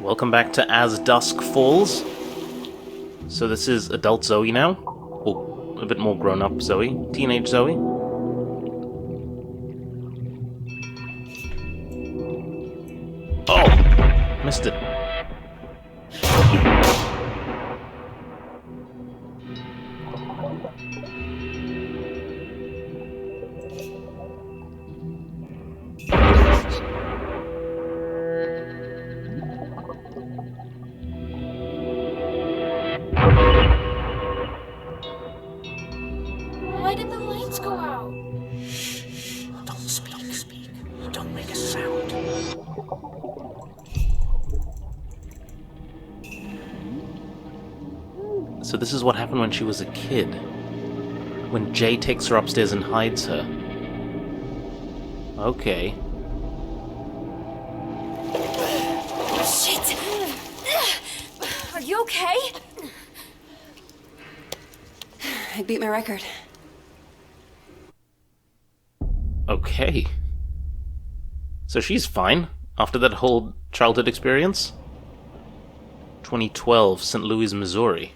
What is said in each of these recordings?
welcome back to As Dusk Falls. So this is adult Zoe now, or a bit more grown-up Zoe, teenage Zoe. Oh! Missed it. Why did the lights go out? Don't speak. Don't make a sound. So this is what happened when she was a kid. When Jay takes her upstairs and hides her. Okay. Shit! Are you okay? I beat my record. Okay. So she's fine, after that whole childhood experience? 2012, St. Louis, Missouri.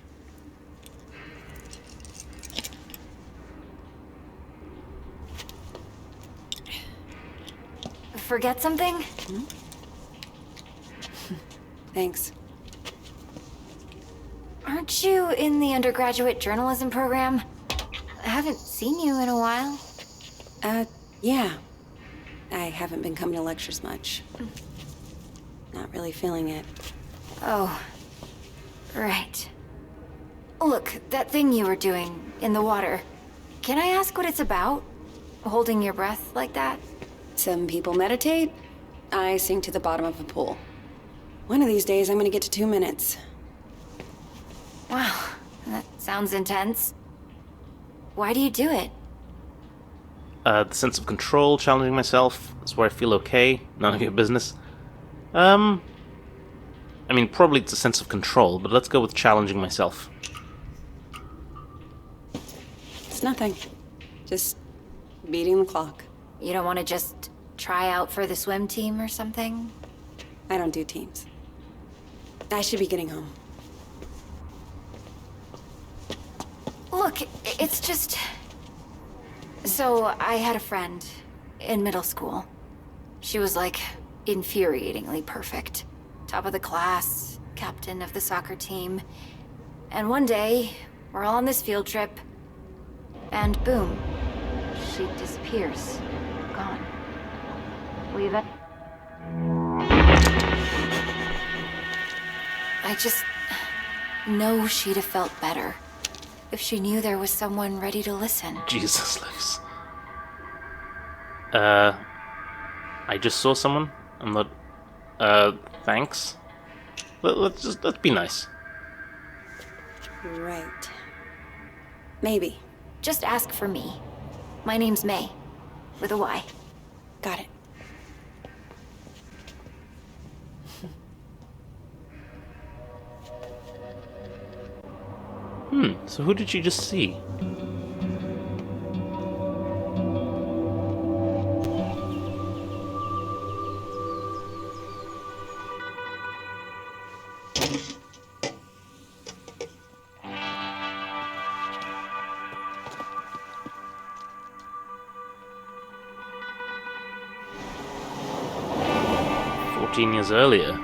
Forget something? Thanks. Aren't you in the undergraduate journalism program? I haven't seen you in a while. Yeah. I haven't been coming to lectures much. Not really feeling it. Oh, right. Look, that thing you were doing in the water. Can I ask what it's about? Holding your breath like that? Some people meditate. I sink to the bottom of a pool. One of these days, I'm gonna get to 2 minutes. Wow, that sounds intense. Why do you do it? The sense of control, challenging myself, that's where I feel okay, none of your business. I mean, probably it's a sense of control, but let's go with challenging myself. It's nothing. Just beating the clock. You don't want to just try out for the swim team or something? I don't do teams. I should be getting home. Look, it's just... So, I had a friend in middle school. She was like infuriatingly perfect. Top of the class, captain of the soccer team. And one day, we're all on this field trip, and boom, she disappears. Gone. Leave it. I just know she'd have felt better if she knew there was someone ready to listen. Jesus lives. I just saw someone. I'm not... thanks. Let's be nice. Right. Maybe. Just ask for me. My name's May, with a Y. Got it. So who did you just see? Years earlier.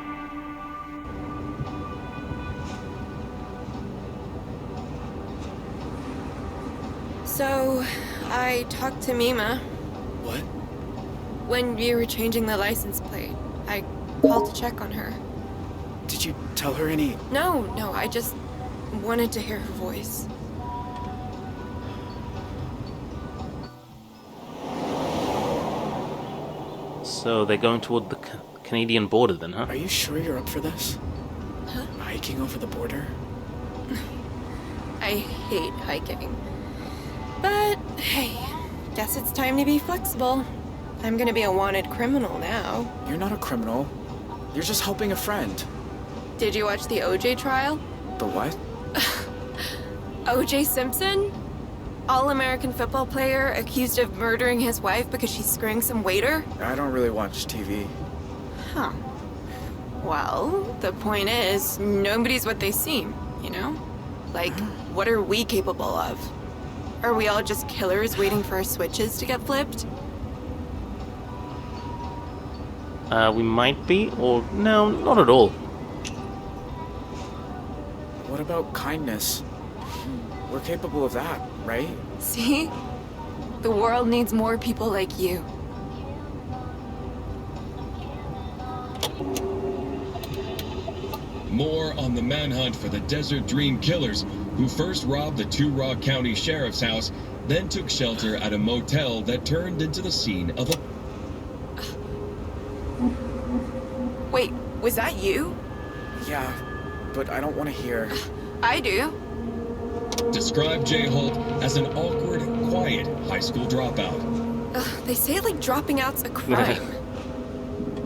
So, I talked to Mima. What? When you were changing the license plate, I called to check on her. Did you tell her any... No, I just wanted to hear her voice. So they're going toward the Canadian border then, huh? Are you sure you're up for this? Huh? Hiking over the border? I hate hiking. But, hey, guess it's time to be flexible. I'm gonna be a wanted criminal now. You're not a criminal. You're just helping a friend. Did you watch the OJ trial? The what? OJ Simpson? All-American football player accused of murdering his wife because she's screwing some waiter? I don't really watch TV. Huh. Well, the point is, nobody's what they seem, you know? Like, what are we capable of? Are we all just killers waiting for our switches to get flipped? We might be, or no, not at all. What about kindness? We're capable of that, right? See? The world needs more people like you. More on the manhunt for the Desert Dream Killers, who first robbed the Two Rock County Sheriff's house, then took shelter at a motel that turned into the scene of a... Wait, was that you? Yeah, but I don't want to hear. I do. Describe Jay Holt as an awkward, quiet high school dropout. They say like dropping out's a crime.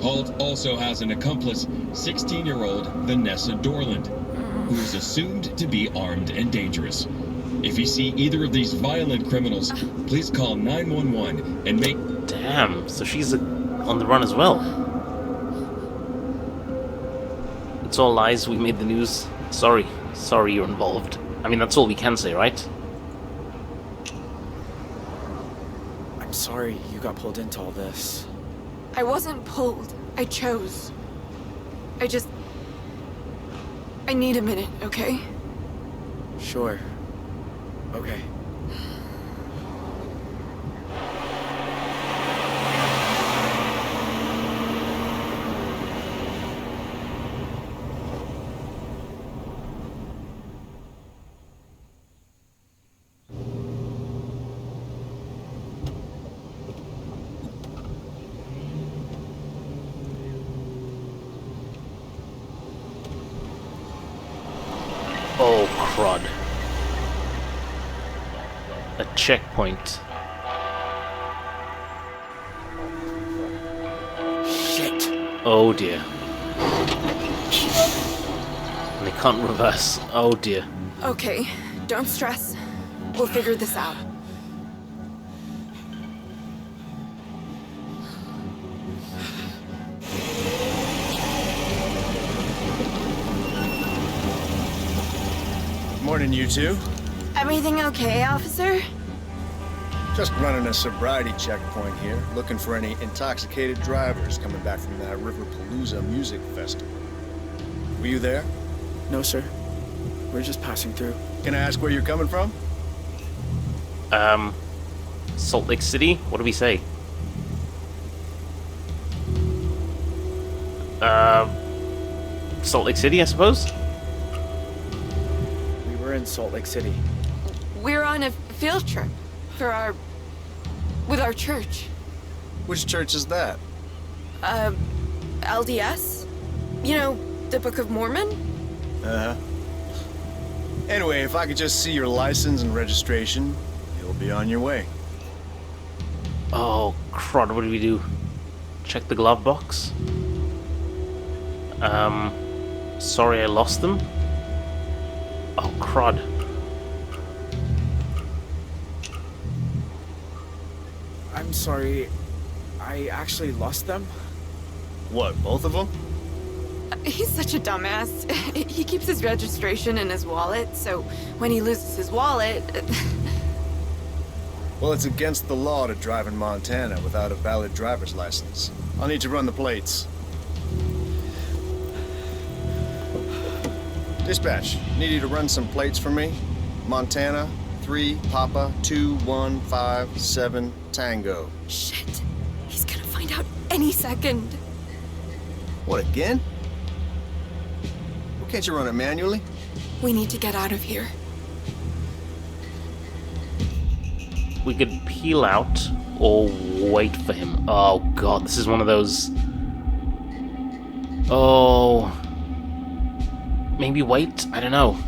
Holt also has an accomplice, 16-year-old Vanessa Dorland, who is assumed to be armed and dangerous. If you see either of these violent criminals, please call 911 and make... Damn, so she's on the run as well. It's all lies, we made the news. Sorry you're involved. I mean, that's all we can say, right? I'm sorry you got pulled into all this. I wasn't pulled. I chose. I need a minute, okay? Sure. Okay. Oh, crud. A checkpoint. Shit. Oh dear. And they can't reverse. Oh dear. Okay, don't stress. We'll figure this out. Morning, you two. Everything okay, officer? Just running a sobriety checkpoint here, looking for any intoxicated drivers coming back from that Riverpalooza music festival. Were you there? No, sir. We're just passing through. Can I ask where you're coming from? Salt Lake City? What do we say? Salt Lake City, I suppose? We were in Salt Lake City. We're on a field trip with our church. Which church is that? LDS? You know, the Book of Mormon? Uh-huh. Anyway, if I could just see your license and registration, you'll be on your way. Oh, crud, what do we do? Check the glove box? Sorry I lost them? Oh, crud. I'm sorry. I actually lost them? What, both of them? He's such a dumbass. He keeps his registration in his wallet, so when he loses his wallet... Well, it's against the law to drive in Montana without a valid driver's license. I'll need to run the plates. Dispatch, need you to run some plates for me. Montana, 3 Papa 2157 Tango. Shit. He's gonna find out any second. What, again? Well, can't you run it manually? We need to get out of here. We could peel out or wait for him. Oh god, this is one of those... Oh... Maybe wait? I don't know.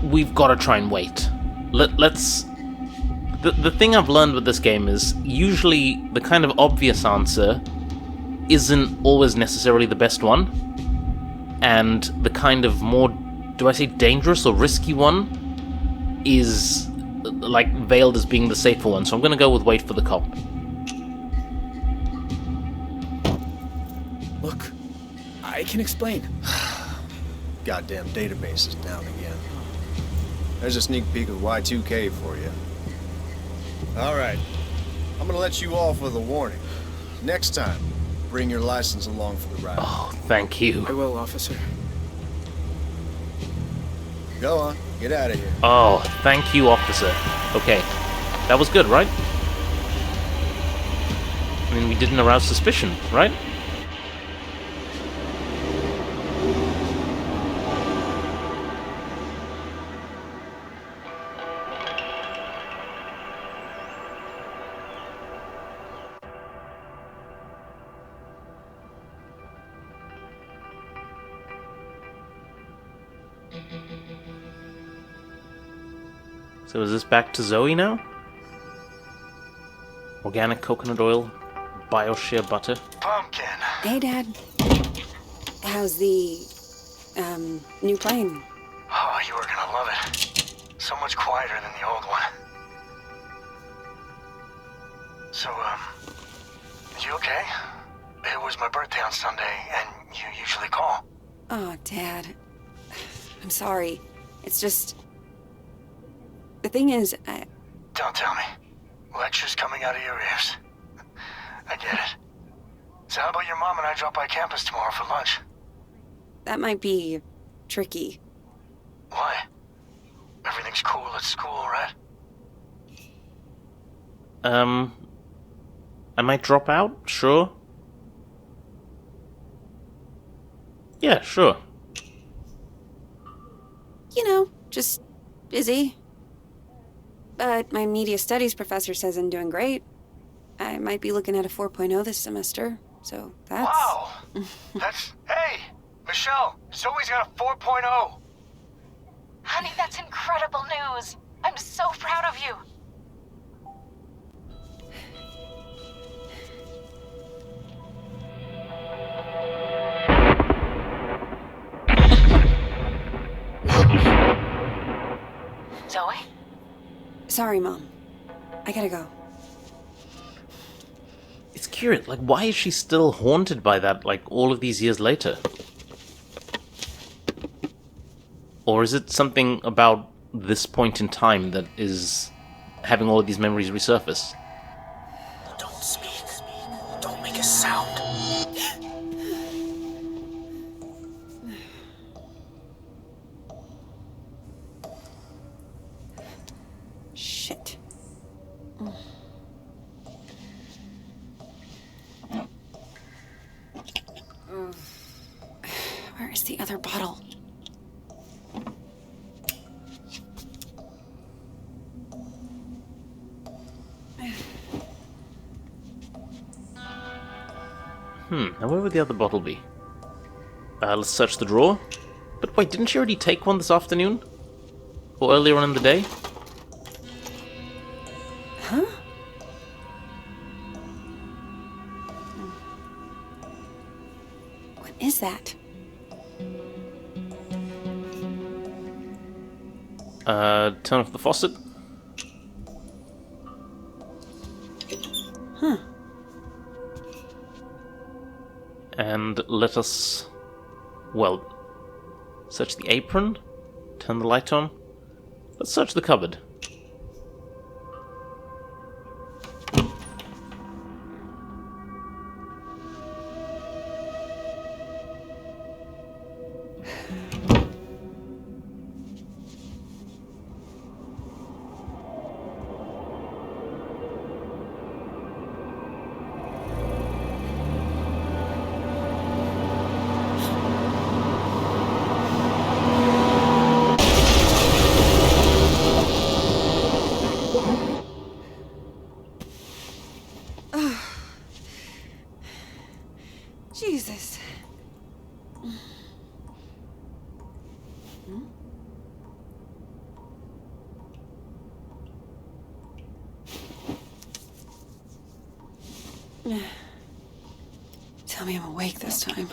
We've got to try and wait. Let's... The thing I've learned with this game is usually the kind of obvious answer isn't always necessarily the best one. And the kind of more, do I say dangerous or risky one is like veiled as being the safer one. So I'm going to go with wait for the cop. Look, I can explain. Goddamn database is down again. There's a sneak peek of Y2K for you. All right. I'm gonna let you off with a warning. Next time, bring your license along for the ride. Oh, thank you. I will, officer. Go on. Get out of here. Oh, thank you, officer. Okay. That was good, right? I mean, we didn't arouse suspicion, right? So is this back to Zoe now? Organic coconut oil, bio-shea butter. Pumpkin. Hey, Dad. How's the, new plane? Oh, you were gonna love it. So much quieter than the old one. So, you okay? It was my birthday on Sunday, and you usually call. Oh, Dad. I'm sorry. It's just... The thing is, Don't tell me. Lectures coming out of your ears. I get it. So how about your mom and I drop by campus tomorrow for lunch? that might be tricky. Why? Everything's cool at school, right? I might drop out, sure. Yeah, sure. You know, just busy. But my media studies professor says I'm doing great. I might be looking at a 4.0 this semester, so that's... Wow! Hey! Michelle, Zoe's got a 4.0! Honey, that's incredible news. I'm so proud of you. Zoe? Sorry, Mom. I gotta go. It's curious, like, why is she still haunted by that, like, all of these years later? Or is it something about this point in time that is having all of these memories resurface? Don't speak. Don't make a sound. Shit. Where is the other bottle? Now where would the other bottle be? Let's search the drawer. But wait, didn't she already take one this afternoon? Or earlier on in the day? Huh? What is that? Turn off the faucet. Huh. And let us, well, search the apron, turn the light on. Let's search the cupboard. Jesus. Tell me I'm awake this time.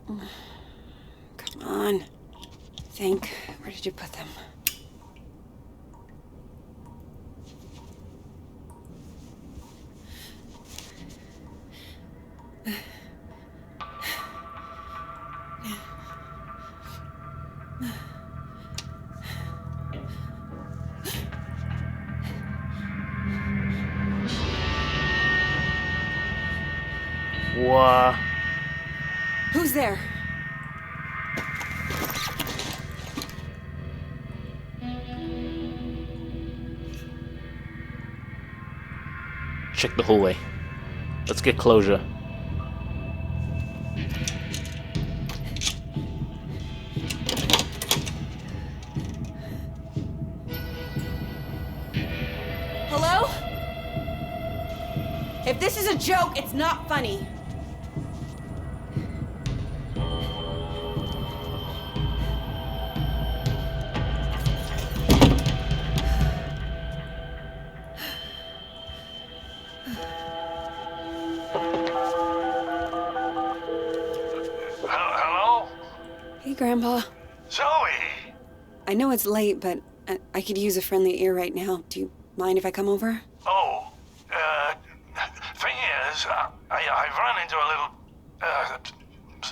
Come on. Think. Where did you put them? Wha? Who's there? Check the hallway. Let's get closure. Hello? If this is a joke, it's not funny. Hello? Hey, Grandpa. Zoe! I know it's late, but I could use a friendly ear right now. Do you mind if I come over? Oh, thing is, I've run into a little,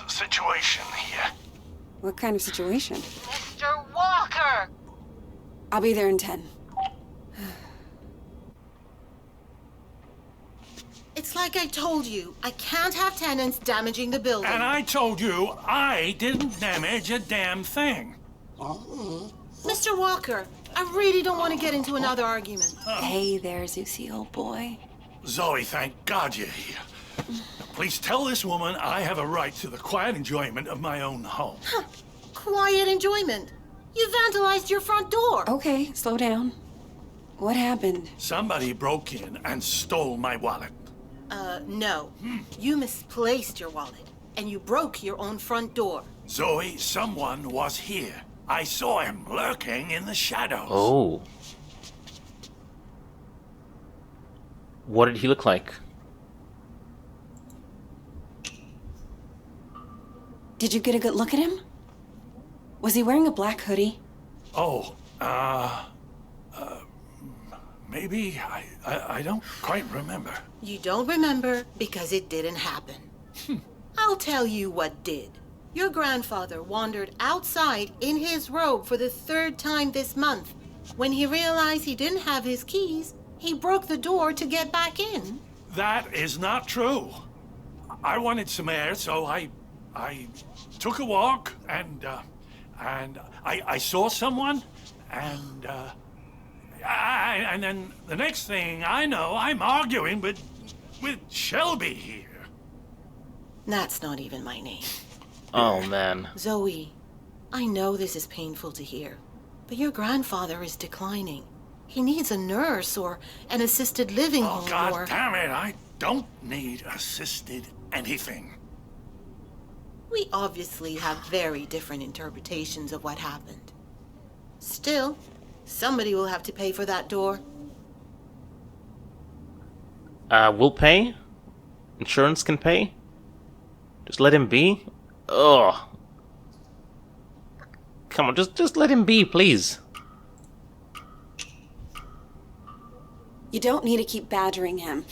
situation here. What kind of situation? Mr. Walker! I'll be there in 10. It's like I told you, I can't have tenants damaging the building. And I told you I didn't damage a damn thing. Mr. Walker, I really don't want to get into another argument. Hey there, Zeusy, old boy. Zoe, thank God you're here. Now, please tell this woman I have a right to the quiet enjoyment of my own home. Quiet enjoyment. You vandalized your front door. Okay, slow down. What happened? Somebody broke in and stole my wallet. No. You misplaced your wallet, and you broke your own front door. Zoe, someone was here. I saw him lurking in the shadows. Oh. What did he look like? Did you get a good look at him? Was he wearing a black hoodie? Oh, maybe. I don't quite remember. You don't remember because it didn't happen. I'll tell you what did. Your grandfather wandered outside in his robe for the 3rd time this month. When he realized he didn't have his keys, he broke the door to get back in. That is not true. I wanted some air, so I took a walk, and I saw someone, and then the next thing I know, I'm arguing with Shelby here. That's not even my name. Oh, man. Zoe, I know this is painful to hear, but your grandfather is declining. He needs a nurse or an assisted living home God or... damn it, I don't need assisted anything. We obviously have very different interpretations of what happened. Still, somebody will have to pay for that door. We'll pay? Insurance can pay? Just let him be? Ugh. Come on, just let him be, please. You don't need to keep badgering him.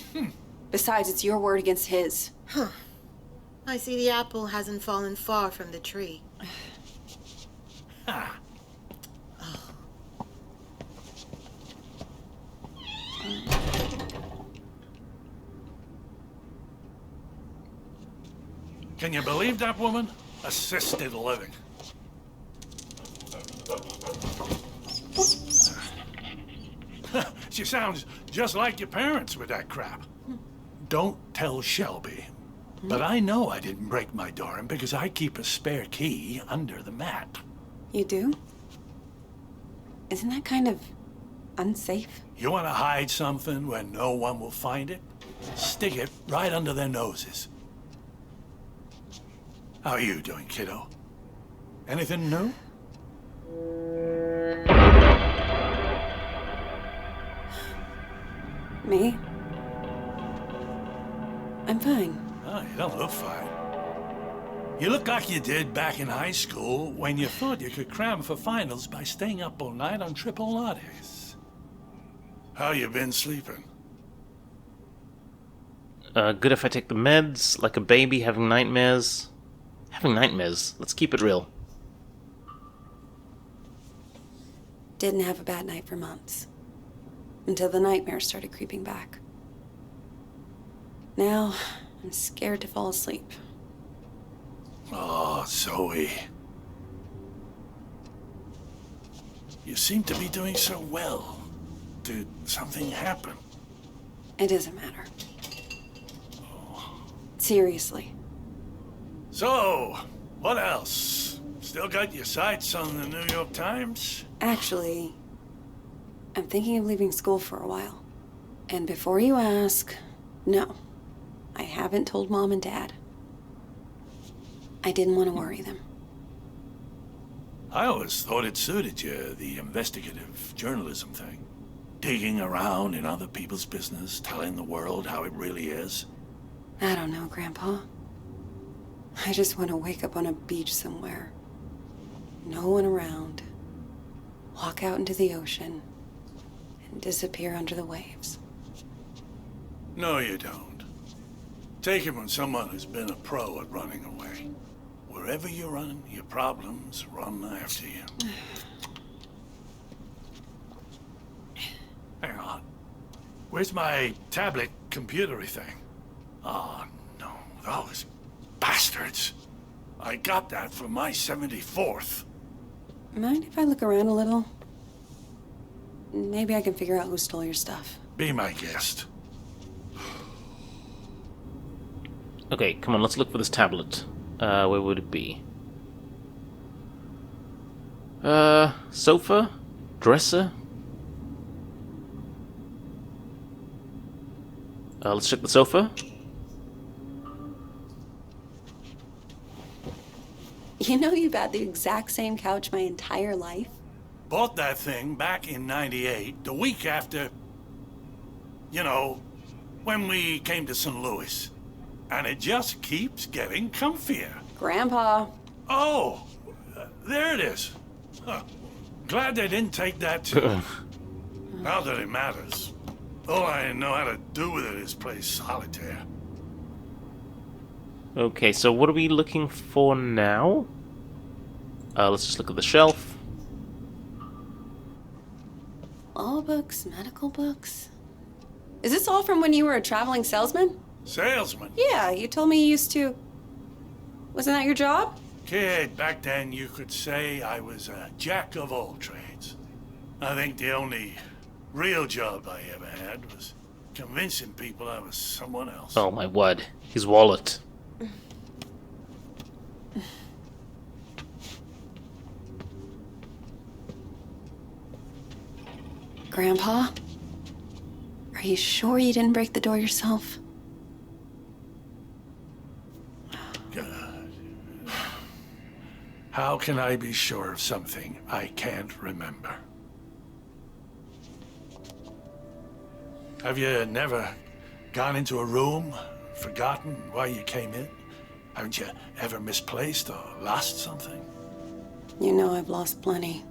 Besides, it's your word against his. I see the apple hasn't fallen far from the tree. Can you believe that woman? Assisted living. She sounds just like your parents with that crap. Don't tell Shelby. But I know I didn't break my door in because I keep a spare key under the mat. You do? Isn't that kind of unsafe? You want to hide something where no one will find it? Stick it right under their noses. How are you doing, kiddo? Anything new? Me? I'm fine. Oh, you don't look fine. You look like you did back in high school when you thought you could cram for finals by staying up all night on triple lattes. How you been sleeping? Good if I take the meds, like a baby having nightmares. Having nightmares, let's keep it real. Didn't have a bad night for months. Until the nightmares started creeping back. Now, I'm scared to fall asleep. Oh, Zoe. You seem to be doing so well. Did something happen? It doesn't matter. Seriously. So, what else? Still got your sights on the New York Times? Actually, I'm thinking of leaving school for a while. And before you ask, no. I haven't told Mom and Dad. I didn't want to worry them. I always thought it suited you, the investigative journalism thing. Digging around in other people's business, telling the world how it really is. I don't know, Grandpa. I just want to wake up on a beach somewhere. No one around. Walk out into the ocean and disappear under the waves. No, you don't. Take it from someone who's been a pro at running away. Wherever you run, your problems run after you. Hang on. Where's my tablet computery thing? Oh, no. Those bastards. I got that for my 74th. Mind if I look around a little? Maybe I can figure out who stole your stuff. Be my guest. Okay, come on, let's look for this tablet. Where would it be? Sofa? Dresser? Let's check the sofa. You know you've had the exact same couch my entire life? Bought that thing back in '98, the week after, you know, when we came to St. Louis. And it just keeps getting comfier. Grandpa. Oh, there it is. Huh. Glad they didn't take that too. Not that it matters. All I know how to do with it is play solitaire. Okay, so what are we looking for now? Let's just look at the shelf. Law books, medical books. Is this all from when you were a traveling salesman? Salesman? Yeah, you told me you used to... Wasn't that your job? Kid, back then you could say I was a jack of all trades. I think the only real job I ever had was convincing people I was someone else. Oh my word, his wallet. Grandpa? Are you sure you didn't break the door yourself? God. How can I be sure of something I can't remember? Have you never gone into a room, forgotten why you came in? Haven't you ever misplaced or lost something? You know I've lost plenty.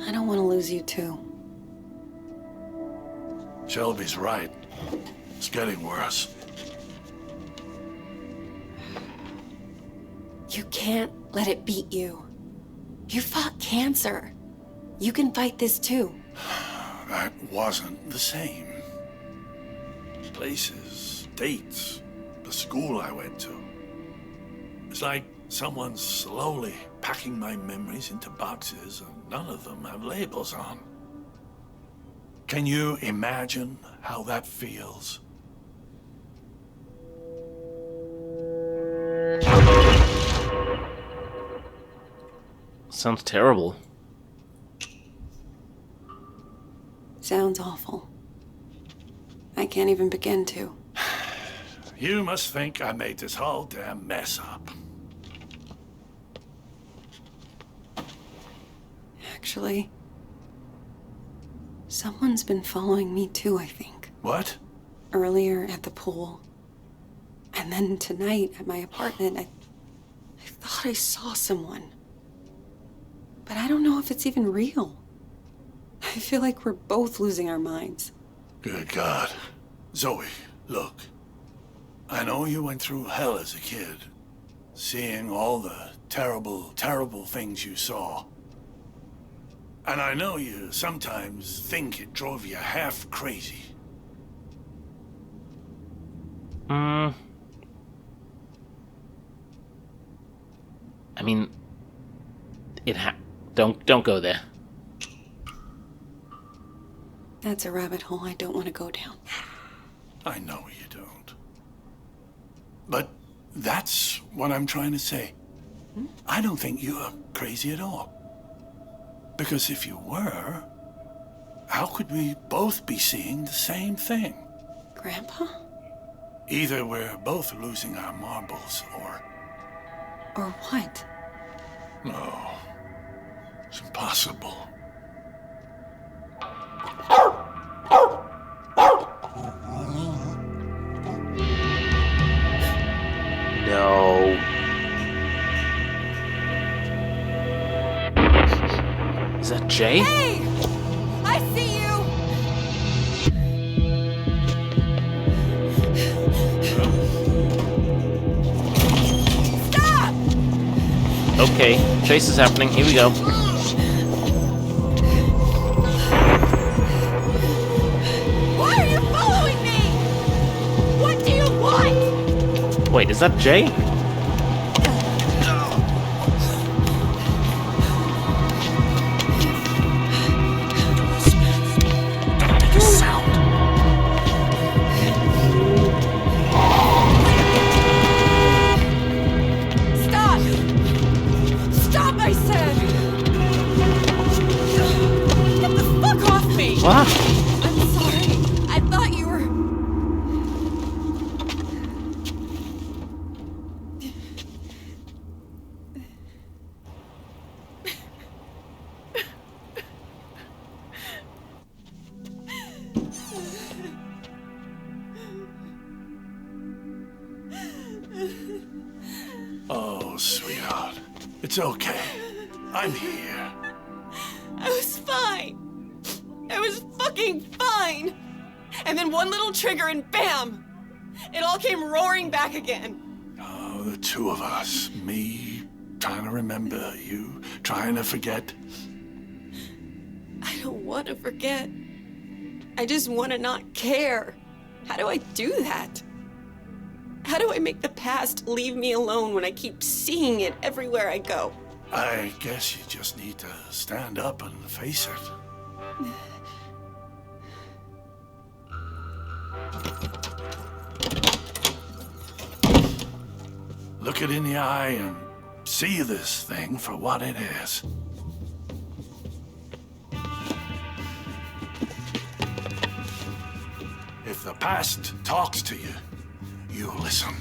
I don't want to lose you too. Shelby's right. It's getting worse. You can't let it beat you. You fought cancer. You can fight this too. That wasn't the same. Places, dates, the school I went to. It's like someone's slowly packing my memories into boxes and none of them have labels on. Can you imagine how that feels? Sounds terrible. Sounds awful. I can't even begin to. You must think I made this whole damn mess up. Actually, someone's been following me too, I think. What? Earlier at the pool. And then tonight at my apartment, I thought I saw someone. But I don't know if it's even real. I feel like we're both losing our minds. Good God. Zoe, look. I know you went through hell as a kid. Seeing all the terrible, terrible things you saw. And I know you sometimes think it drove you half crazy. I mean, don't go there. That's a rabbit hole I don't want to go down. I know you don't. But that's what I'm trying to say. I don't think you are crazy at all. Because if you were, how could we both be seeing the same thing? Grandpa? Either we're both losing our marbles, or... Or what? No. It's impossible. No. Is that Jay? Hey! I see you! Stop! Okay, chase is happening. Here we go. Why are you following me? What do you want? Wait, is that Jay? Stop! Stop, I said! Get the fuck off me! What? I'm sorry. I thought you were... Oh, sweetheart. It's okay. I'm here. I was fine. I was fucking fine. And then one little trigger and bam! It all came roaring back again. Oh, the two of us. Me trying to remember, you trying to forget. I don't want to forget. I just want to not care. How do I do that? How do I make the past leave me alone when I keep seeing it everywhere I go? I guess you just need to stand up and face it. Look it in the eye and see this thing for what it is. If the past talks to you, you listen.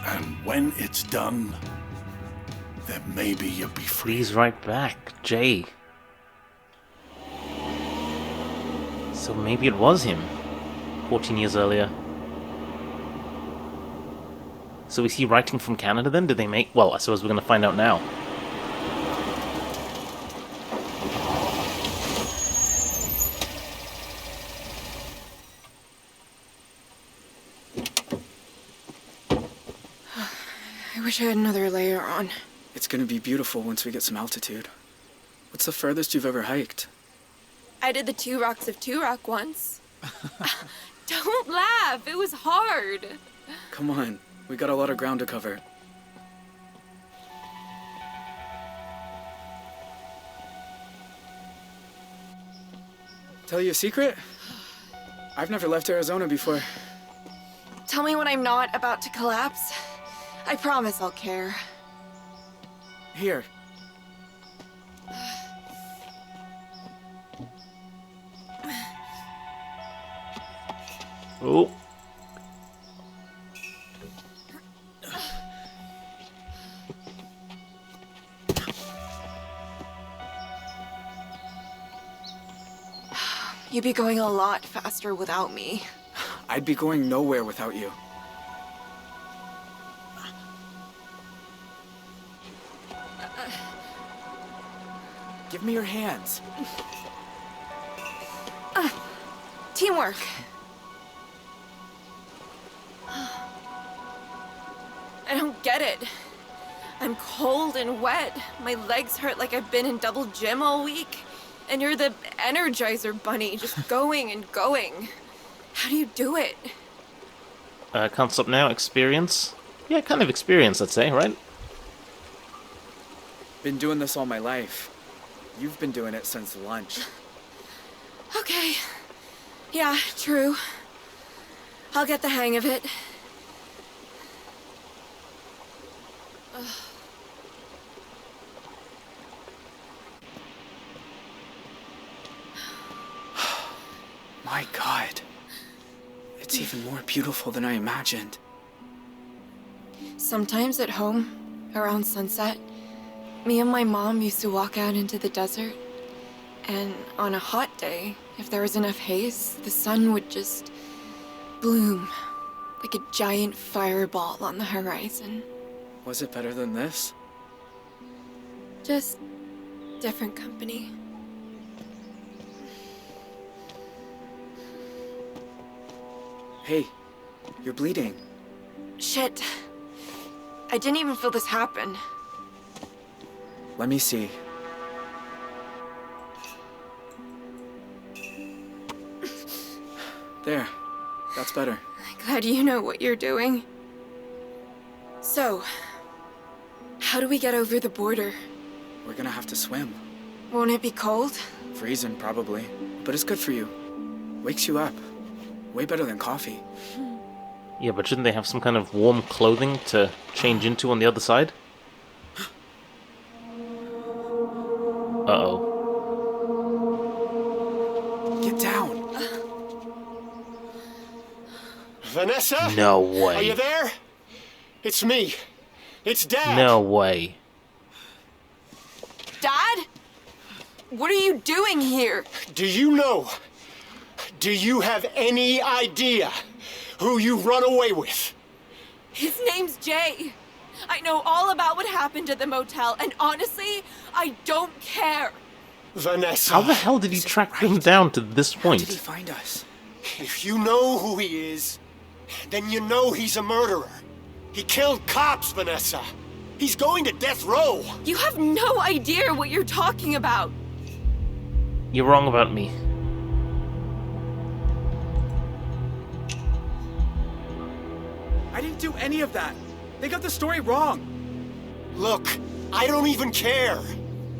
And when it's done, then maybe you'll be free. He's right back, Jay. So maybe it was him, 14 years earlier. So is he writing from Canada then? Did they make... Well, I suppose we're going to find out now. I wish I had another layer on. It's gonna be beautiful once we get some altitude. What's the furthest you've ever hiked? I did the 2 Rocks of 2 Rock once. Don't laugh, it was hard. Come on, we got a lot of ground to cover. Tell you a secret? I've never left Arizona before. Tell me when I'm not about to collapse. I promise I'll care. Here. Oh. You'd be going a lot faster without me. I'd be going nowhere without you. Give me your hands. Teamwork. I don't get it. I'm cold and wet. My legs hurt like I've been in double gym all week. And you're the Energizer Bunny, just going and going. How do you do it? Can't stop now, experience? Yeah, kind of experience, I'd say, right? Been doing this all my life. You've been doing it since lunch. Okay. Yeah, true. I'll get the hang of it. My God. It's even more beautiful than I imagined. Sometimes at home, around sunset, me and my mom used to walk out into the desert. And on a hot day, if there was enough haze, the sun would just bloom like a giant fireball on the horizon. Was it better than this? Just different company. Hey, you're bleeding. Shit. I didn't even feel this happen. Let me see. There. That's better. Glad you know what you're doing. So, how do we get over the border? We're gonna have to swim. Won't it be cold? Freezing, probably. But it's good for you. Wakes you up. Way better than coffee. Yeah, but shouldn't they have some kind of warm clothing to change into on the other side? Uh-oh. Get down. Vanessa? No way. Are you there? It's me. It's Dad. No way. Dad? What are you doing here? Do you know? Do you have any idea who you run away with? His name's Jay. I know all about what happened at the motel, and honestly, I don't care. Vanessa. How the hell did he track him down to this How point? did he find us? If you know who he is, then you know he's a murderer. He killed cops, Vanessa. He's going to death row. You have no idea what you're talking about. You're wrong about me. I didn't do any of that. They got the story wrong. Look, I don't even care.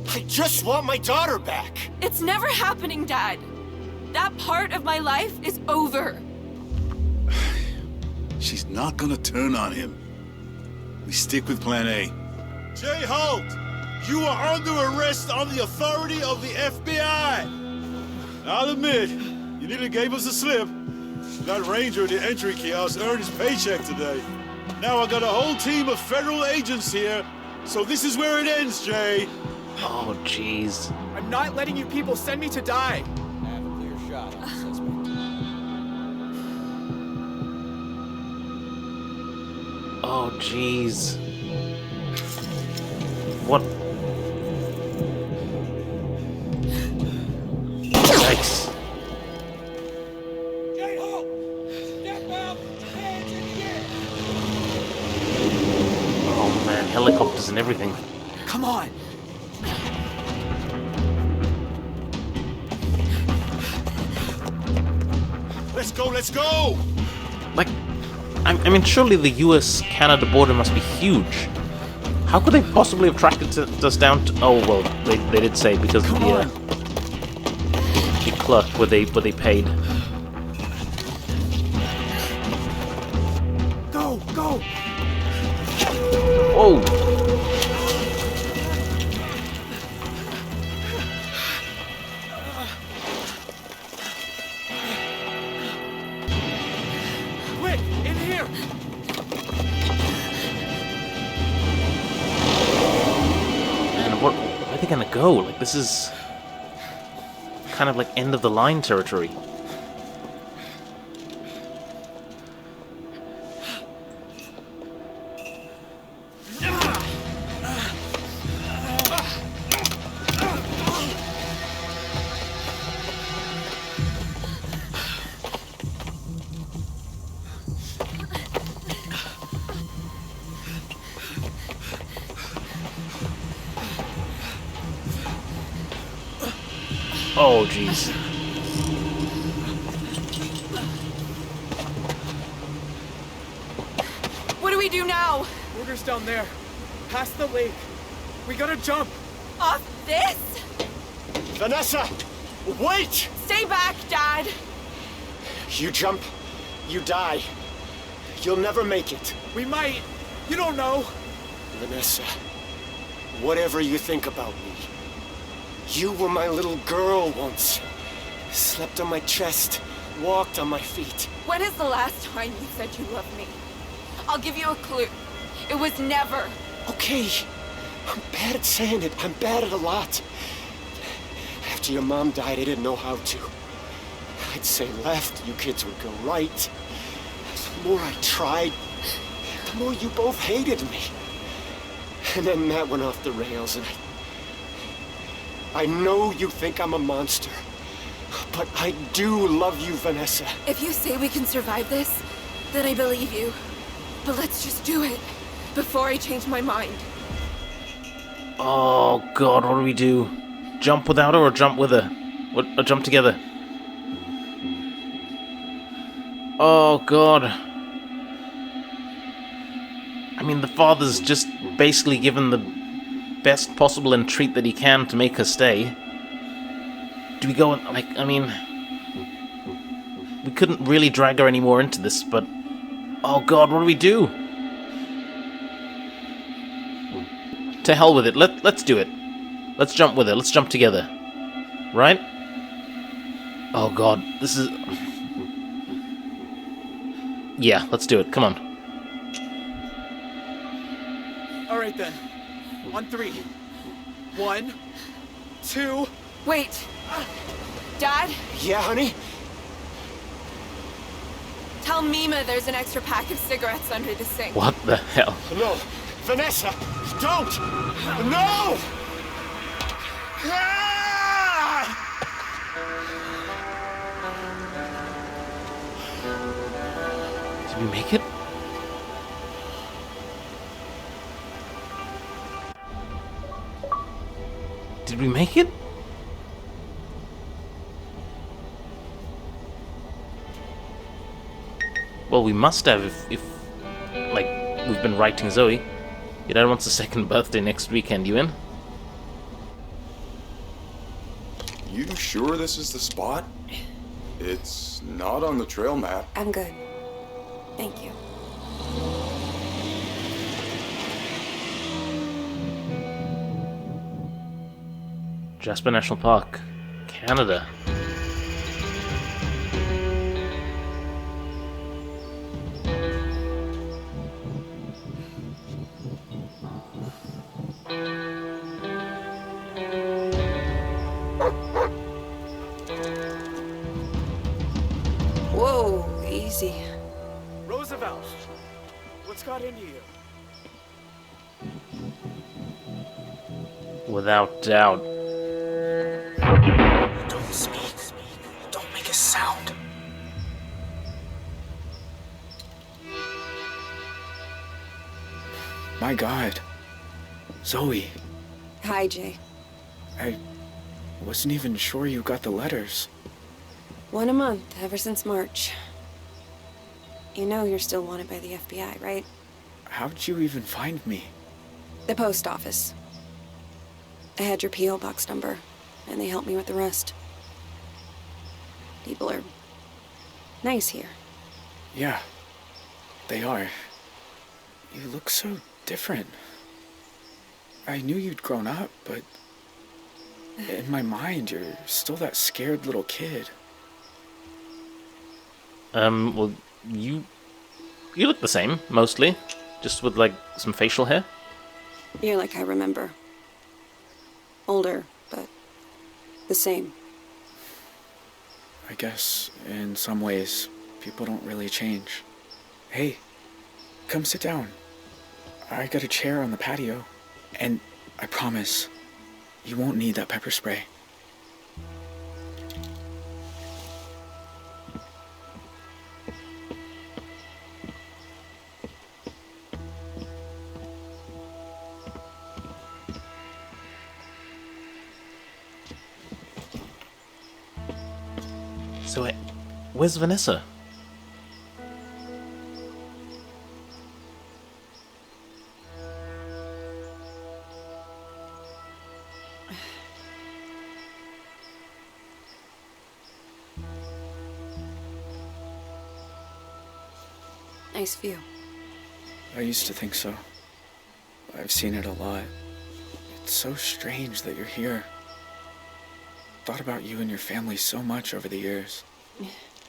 I just want my daughter back. It's never happening, Dad. That part of my life is over. She's not gonna turn on him. We stick with plan A. Jay Holt, you are under arrest on the authority of the FBI. I'll admit, you nearly gave us a slip. That ranger at the entry kiosk earned his paycheck today. Now I got a whole team of federal agents here, so this is where it ends, Jay. Oh, jeez. I'm not letting you people send me to die. I have a clear shot on the suspect. Oh, jeez. What? Yikes. Oh man, helicopters and everything. Come on. Let's go, let's go! Like, I mean, surely the US-Canada border must be huge. How could they possibly have tracked us down to... Oh, well, they did say because of the clerk where they paid. Go, go! Whoa! Quick, in here! And where are they gonna go? Like, this is kind of like end of the line territory. Oh, jeez. What do we do now? Water's down there. Past the lake. We gotta jump. Off this? Vanessa! Wait! Stay back, Dad! You jump, you die. You'll never make it. We might. You don't know. Vanessa, whatever you think about me, you were my little girl once. Slept on my chest, walked on my feet. When is the last time you said you loved me? I'll give you a clue. It was never. Okay, I'm bad at saying it. I'm bad at a lot. After your mom died, I didn't know how to. I'd say left, you kids would go right. The more I tried, the more you both hated me. And then that went off the rails, and I know you think I'm a monster, but I do love you, Vanessa. If you say we can survive this, then I believe you. But let's just do it before I change my mind. Oh god, what do we do? Jump without her or jump with her? Or jump together? Oh god. I mean, the father's just basically given the best possible entreat that he can to make her stay. Do we go and, like, I mean... We couldn't really drag her any more into this, but... Oh god, what do we do? To hell with it, let's do it. Let's jump with it, let's jump together. Right? Oh god, this is... Yeah, let's do it, come on. Alright then. On 3. 1, 2... Wait. Dad? Yeah, honey? Tell Mima there's an extra pack of cigarettes under the sink. What the hell? No, Vanessa, don't! No! Did we make it? Did we make it? Well, we must have if like, we've been writing Zoe. Your dad wants a second birthday next weekend, you in? You sure this is the spot? It's not on the trail map. I'm good. Thank you. Jasper National Park, Canada. Whoa, easy. Roosevelt, what's got into you? Without doubt. Don't speak. Don't make a sound. My God. Zoe, Hi, Jay. I wasn't even sure you got the letters. 1 a month, ever since March. You know you're still wanted by the FBI, right? How'd you even find me? The post office. I had your P.O. box number, and they helped me with the rest. People are nice here. Yeah, they are. You look so different. I knew you'd grown up, but in my mind, you're still that scared little kid. Well, you look the same, mostly. Just with, like, some facial hair. You're like I remember. Older, but the same. I guess, in some ways, people don't really change. Hey, come sit down. I got a chair on the patio. And I promise, you won't need that pepper spray. So, where's Vanessa? Nice view. I used to think so. I've seen it a lot. It's so strange that you're here. Thought about you and your family so much over the years.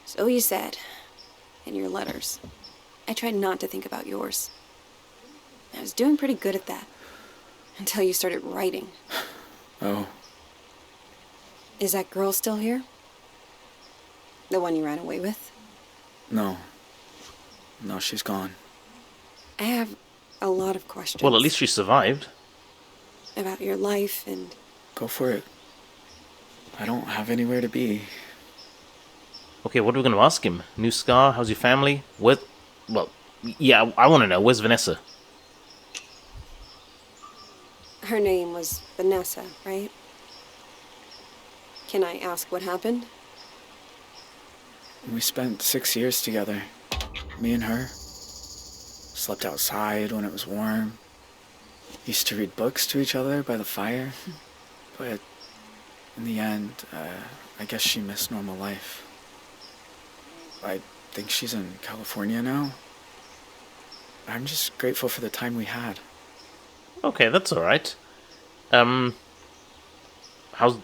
So you said. In your letters. I tried not to think about yours. I was doing pretty good at that. Until you started writing. Oh. Is that girl still here? The one you ran away with? No. No, she's gone. I have a lot of questions. Well, at least she survived. About your life and... Go for it. I don't have anywhere to be. Okay, what are we going to ask him? New scar? How's your family? Well, yeah, I want to know. Where's Vanessa? Her name was Vanessa, right? Can I ask what happened? We spent 6 years together. Me and her. Slept outside when it was warm. Used to read books to each other by the fire. But in the end, I guess she missed normal life. I think she's in California now. I'm just grateful for the time we had. Okay, that's alright. How's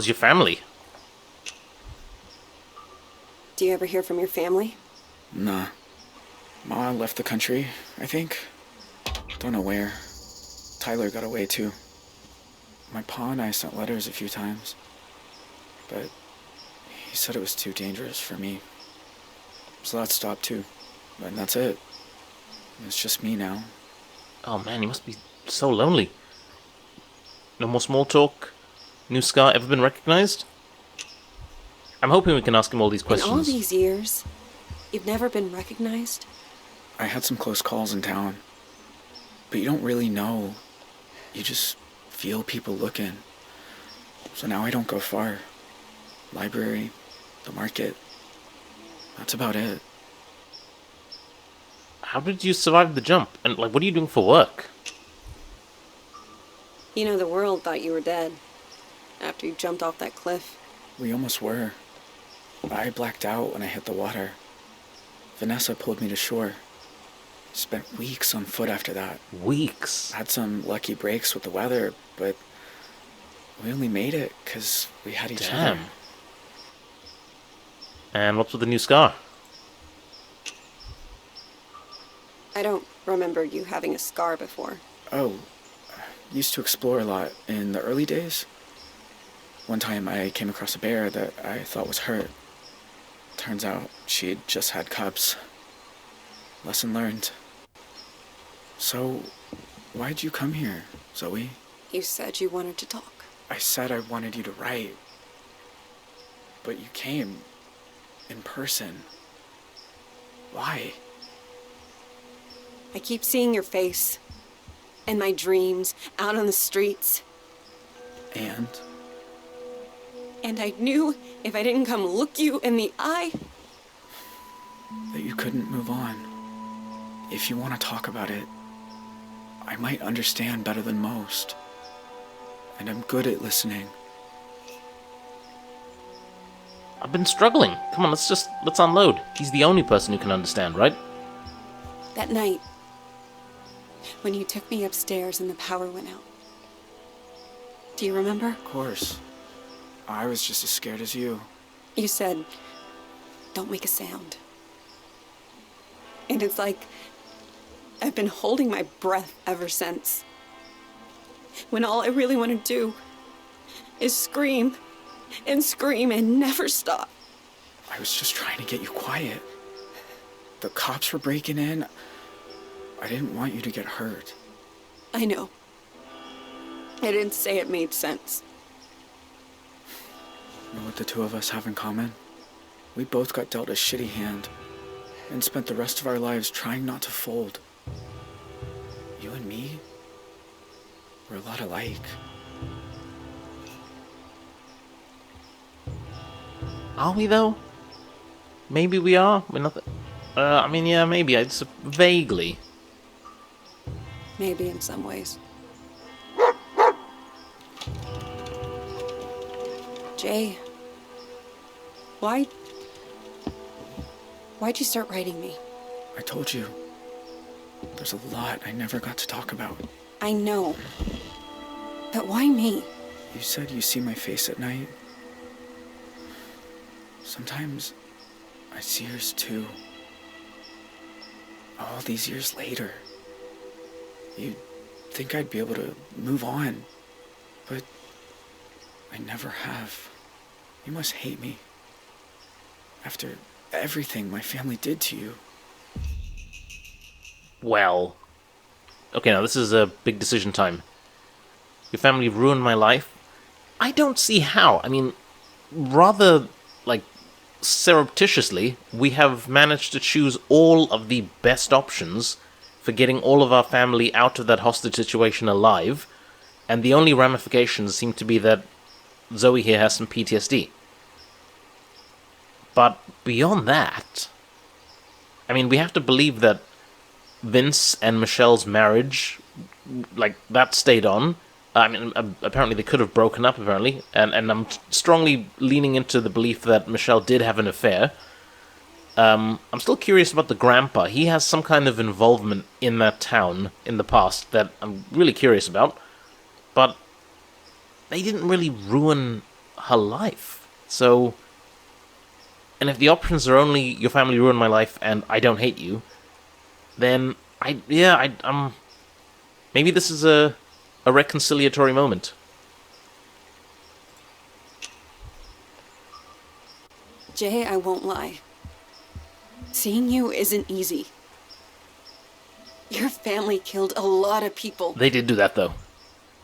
your family? Do you ever hear from your family? Nah. Ma left the country, I think. Don't know where. Tyler got away too. My pa and I sent letters a few times. But he said it was too dangerous for me. So that stopped too. And that's it. It's just me now. Oh man, you must be so lonely. No more small talk? New scar ever been recognized? I'm hoping we can ask him all these questions. In all these years, you've never been recognized? I had some close calls in town. But you don't really know. You just feel people looking. So now I don't go far. Library, the market. That's about it. How did you survive the jump? And what are you doing for work? You know, the world thought you were dead. After you jumped off that cliff. We almost were. I blacked out when I hit the water. Vanessa pulled me to shore. Spent weeks on foot after that. Weeks? Had some lucky breaks with the weather, but we only made it because we had each other. And what's with the new scar? I don't remember you having a scar before. Oh, used to explore a lot in the early days. One time I came across a bear that I thought was hurt. Turns out she'd just had cubs. Lesson learned. So, why'd you come here, Zoe? You said you wanted to talk. I said I wanted you to write. But you came in person. Why? I keep seeing your face. In my dreams, out on the streets. And? And I knew if I didn't come look you in the eye... that you couldn't move on. If you want to talk about it, I might understand better than most. And I'm good at listening. I've been struggling. Come on, let's unload. He's the only person who can understand, right? That night, when you took me upstairs and the power went out. Do you remember? Of course. I was just as scared as you. You said, don't make a sound. And it's like I've been holding my breath ever since. When all I really want to do is scream and scream and never stop. I was just trying to get you quiet. The cops were breaking in. I didn't want you to get hurt. I know. I didn't say it made sense. You know what the two of us have in common? We both got dealt a shitty hand and spent the rest of our lives trying not to fold. You and me, we're a lot alike. Are we, though? Maybe we are? We're not... I mean, yeah, maybe. It's vaguely. Maybe in some ways. Jay, why'd you start writing me? I told you. There's a lot I never got to talk about. I know. But why me? You said you see my face at night. Sometimes I see yours too. All these years later. You'd think I'd be able to move on, but I never have. You must hate me. After everything my family did to you. Well... Okay, now this is a big decision time. Your family ruined my life? I don't see how. I mean, rather, like, surreptitiously, we have managed to choose all of the best options for getting all of our family out of that hostage situation alive, and the only ramifications seem to be that Zoe here has some PTSD. But beyond that, I mean, we have to believe that Vince and Michelle's marriage, like, that stayed on. I mean, apparently they could have broken up, apparently, and I'm strongly leaning into the belief that Michelle did have an affair. I'm still curious about the grandpa. He has some kind of involvement in that town in the past that I'm really curious about, but they didn't really ruin her life. So, and if the options are only your family ruined my life and I don't hate you, then maybe this is a reconciliatory moment. Jay, I won't lie. Seeing you isn't easy. Your family killed a lot of people. They did do that, though.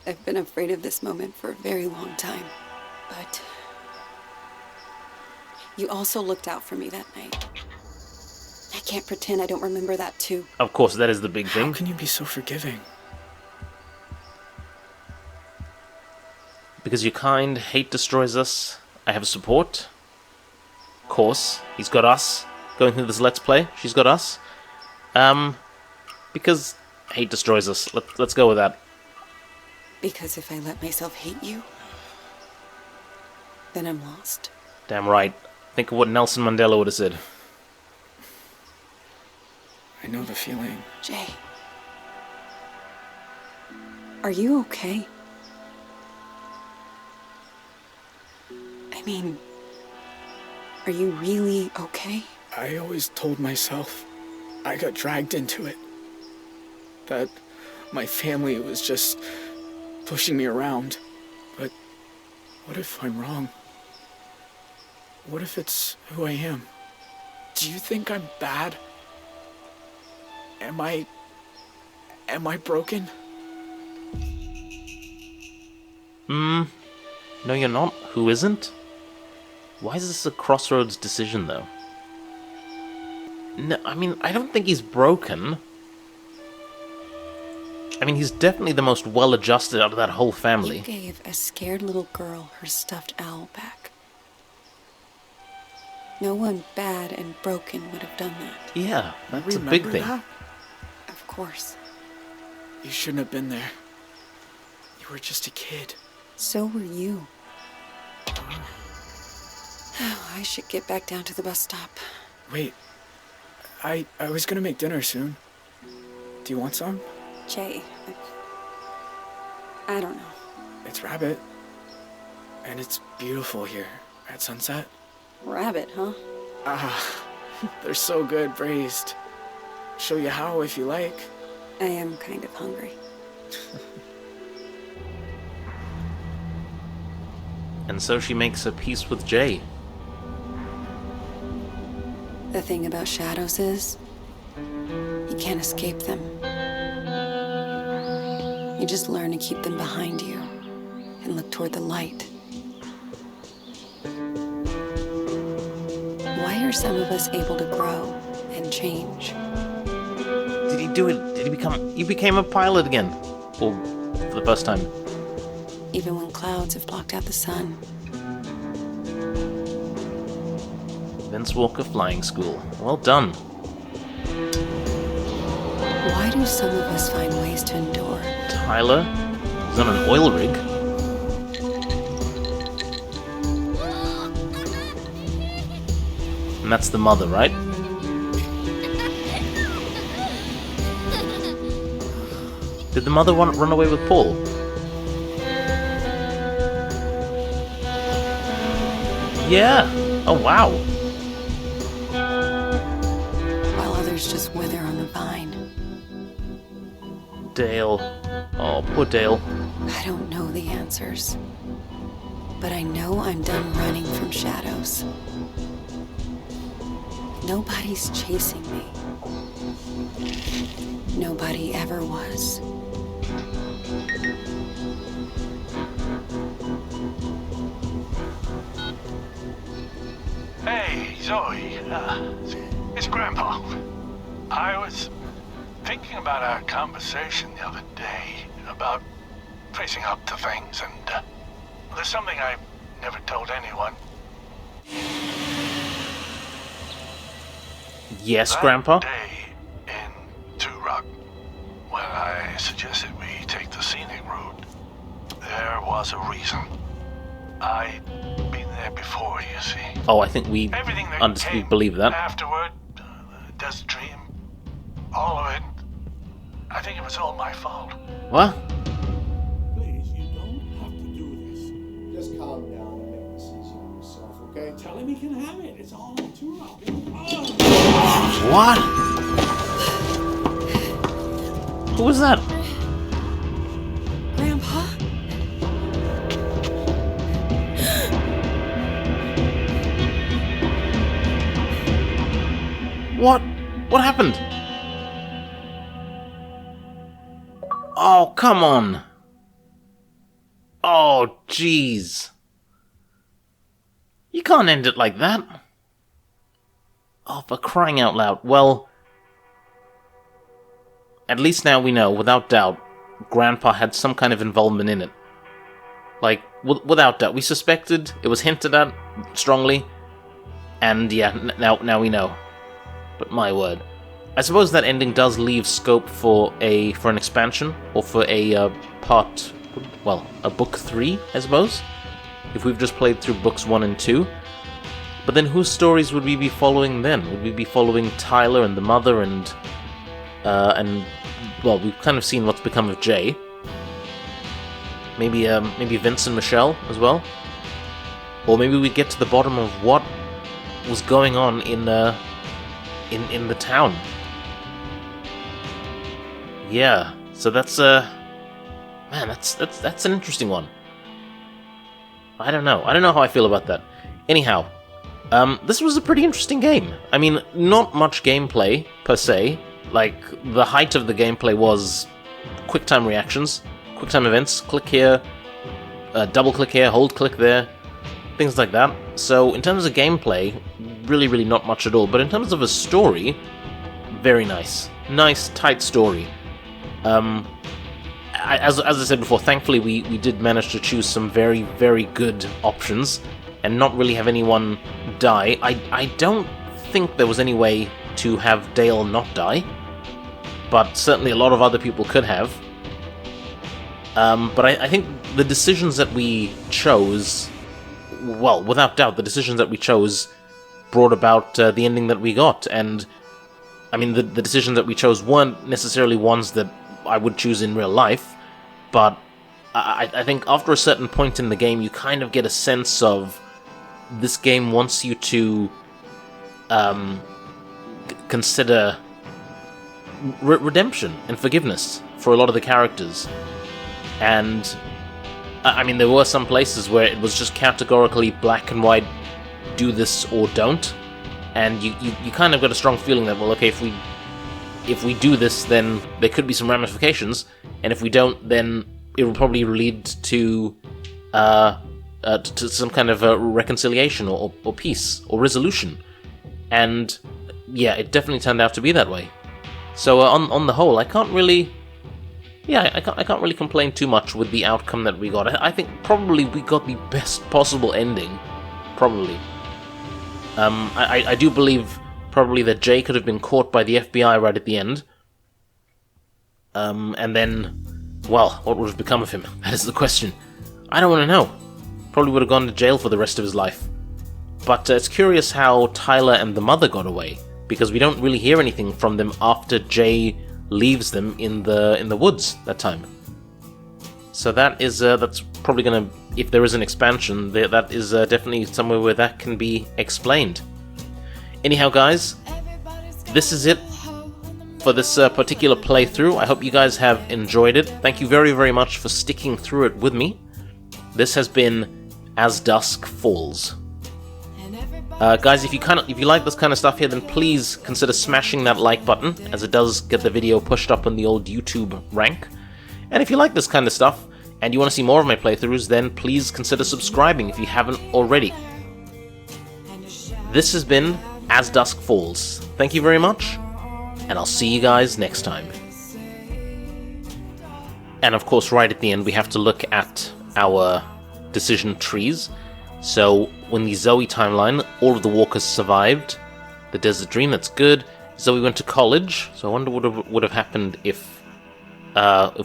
I've been afraid of this moment for a very long time. But you also looked out for me that night. I can't pretend I don't remember that too. Of course, that is the big thing. How can you be so forgiving? Because you're kind, hate destroys us. I have support. Of course, he's got us. Going through this Let's Play, she's got us. Because hate destroys us. Let's go with that. Because if I let myself hate you, then I'm lost. Damn right. Think of what Nelson Mandela would have said. I know the feeling. Jay. Are you okay? I mean, are you really okay? I always told myself I got dragged into it. That my family was just pushing me around. But what if I'm wrong? What if it's who I am? Do you think I'm bad? Am I broken? No, you're not. Who isn't? Why is this a crossroads decision, though? No, I mean, I don't think he's broken. I mean, he's definitely the most well-adjusted out of that whole family. You gave a scared little girl her stuffed owl back. No one bad and broken would have done that. Yeah, that's a big thing. That? Of course. You shouldn't have been there. You were just a kid. So were you. Oh, I should get back down to the bus stop. Wait. I was gonna make dinner soon. Do you want some? Jay, I don't know. It's rabbit. And it's beautiful here at sunset. Rabbit, huh? Ah, they're so good braised. Show you how if you like. I am kind of hungry. And so she makes her peace with Jay. The thing about shadows is, you can't escape them. You just learn to keep them behind you and look toward the light. Why are some of us able to grow and change? Did he do it? Did he become... He became a pilot again. Well, for the first time. Even when clouds have blocked out the sun. Vince Walker Flying School. Well done. Why do some of us find ways to endure? Tyler? He's on an oil rig. And that's the mother, right? Did the mother run away with Paul? Yeah! Oh, wow. While others just wither on the vine. Dale. Oh, poor Dale. I don't know the answers. But I know I'm done running from shadows. Nobody's chasing me. Nobody ever was. Hey, Zoe. It's Grandpa. I was thinking about our conversation the other day about facing up to things, and there's something I never told anyone. Yes, Grandpa? Day in Rock, when I suggested we take the scenic route, there was a reason. I'd been there before, you see. Oh, I think we believe that. Afterward, the desert dream, all of it. I think it was all my fault. What? Please, you don't have to do this. Just calm down and make this easy on yourself, okay? Tell him he can have it. It's all too rough. What? Who was that? Grandpa? What? What happened? Oh, come on. Oh, jeez. You can't end it like that. Oh, for crying out loud. Well, at least now we know, without doubt, Grandpa had some kind of involvement in it. Like, without doubt. We suspected, it was hinted at strongly, and yeah, now we know. But my word. I suppose that ending does leave scope for an expansion, or for a part, well, a book 3, I suppose, if we've just played through books 1 and 2. But then whose stories would we be following then? Would we be following Tyler and the mother and well, we've kind of seen what's become of Jay. Maybe Vince and Michelle as well? Or maybe we get to the bottom of what was going on in the town. Yeah, so that's man, that's an interesting one. I don't know how I feel about that. Anyhow, this was a pretty interesting game. I mean, not much gameplay per se. Like, the height of the gameplay was quick time reactions, quick time events, click here, double click here, hold click there, things like that. So in terms of gameplay, really not much at all. But in terms of a story, very nice. Nice, tight story. As I said before, thankfully we did manage to choose some very good options and not really have anyone die. I don't think there was any way to have Dale not die, but certainly a lot of other people could have. But I think the decisions that we chose, well, without doubt, the decisions that we chose brought about the ending that we got. And I mean, the decisions that we chose weren't necessarily ones that I would choose in real life, but I think after a certain point in the game, you kind of get a sense of this game wants you to consider redemption and forgiveness for a lot of the characters. And I mean, there were some places where it was just categorically black and white, do this or don't, and you kind of got a strong feeling that, well, okay, if we do this, then there could be some ramifications, and if we don't, then it will probably lead to some kind of reconciliation or peace or resolution. And yeah, it definitely turned out to be that way. So on the whole, I can't really complain too much with the outcome that we got. I think probably we got the best possible ending, probably. I do believe probably that Jay could have been caught by the FBI right at the end. And then, well, what would have become of him? That is the question. I don't want to know. Probably would have gone to jail for the rest of his life. But it's curious how Tyler and the mother got away, because we don't really hear anything from them after Jay leaves them in the woods that time. So that is that's probably gonna, if there is an expansion, that is definitely somewhere where that can be explained. Anyhow, guys, this is it for this particular playthrough. I hope you guys have enjoyed it. Thank you very, very much for sticking through it with me. This has been As Dusk Falls. Guys, if you like this kind of stuff here, then please consider smashing that like button, as it does get the video pushed up in the old YouTube rank. And if you like this kind of stuff, and you want to see more of my playthroughs, then please consider subscribing if you haven't already. This has been As Dusk Falls. Thank you very much, and I'll see you guys next time. And of course, right at the end, we have to look at our decision trees. So, when the Zoe timeline, all of the walkers survived. The Desert Dream, that's good. Zoe went to college, so I wonder what would have happened if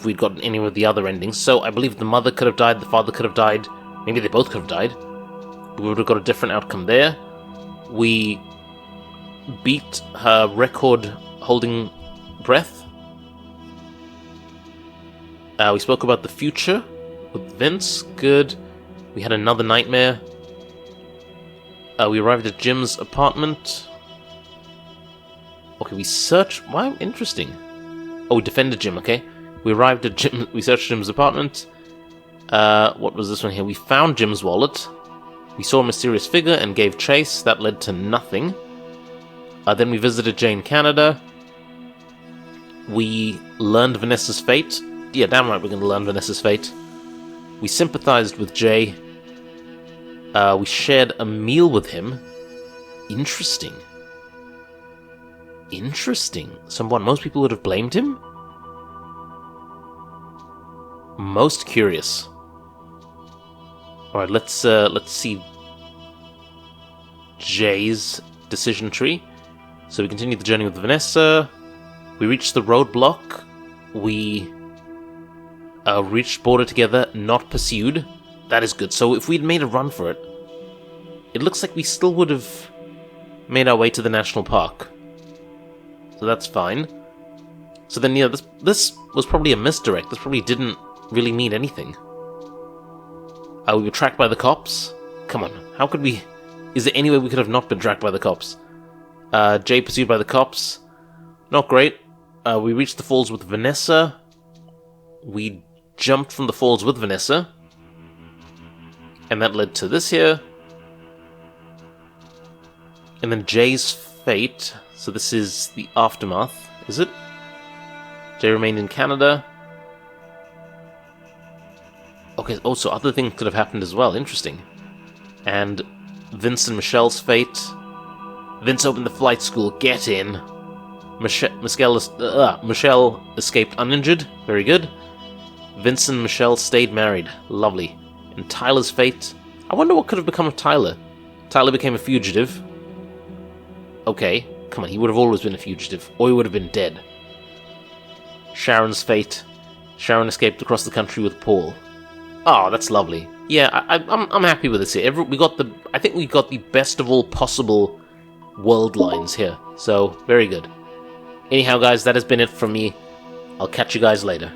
we'd gotten any of the other endings. So, I believe the mother could have died, the father could have died, maybe they both could have died. We would have got a different outcome there. We beat her record holding breath. We spoke about the future with Vince, good. We had another nightmare. We arrived at Jim's apartment. Okay, we searched... Wow, interesting. Oh, we defended Jim, okay. We arrived at Jim... We searched Jim's apartment. What was this one here? We found Jim's wallet. We saw a mysterious figure and gave chase. That led to nothing. Then we visited Jay in Canada. We learned Vanessa's fate. Yeah, damn right we're going to learn Vanessa's fate. We sympathized with Jay. We shared a meal with him. Interesting. Interesting. Someone, most people would have blamed him? Most curious. Alright, let's see Jay's decision tree. So we continue the journey with Vanessa. We reached the roadblock. We reached border together, not pursued. That is good. So if we'd made a run for it, it looks like we still would have made our way to the national park. So that's fine. So then, yeah, this was probably a misdirect. This probably didn't really mean anything. We were tracked by the cops? Come on, how could we... Is there any way we could have not been tracked by the cops? Jay pursued by the cops. Not great. We reached the falls with Vanessa. We jumped from the falls with Vanessa. And that led to this here. And then Jay's fate. So this is the aftermath, is it? Jay remained in Canada. Okay, also other things could have happened as well. Interesting. And Vince and Michelle's fate. Vince opened the flight school. Get in. Michelle escaped uninjured. Very good. Vince and Michelle stayed married. Lovely. And Tyler's fate. I wonder what could have become of Tyler. Tyler became a fugitive. Okay. Come on, he would have always been a fugitive. Or he would have been dead. Sharon's fate. Sharon escaped across the country with Paul. Oh, that's lovely. Yeah, I'm happy with this here. I think we got the best of all possible world lines here. So, very good. Anyhow, guys, that has been it from me. I'll catch you guys later.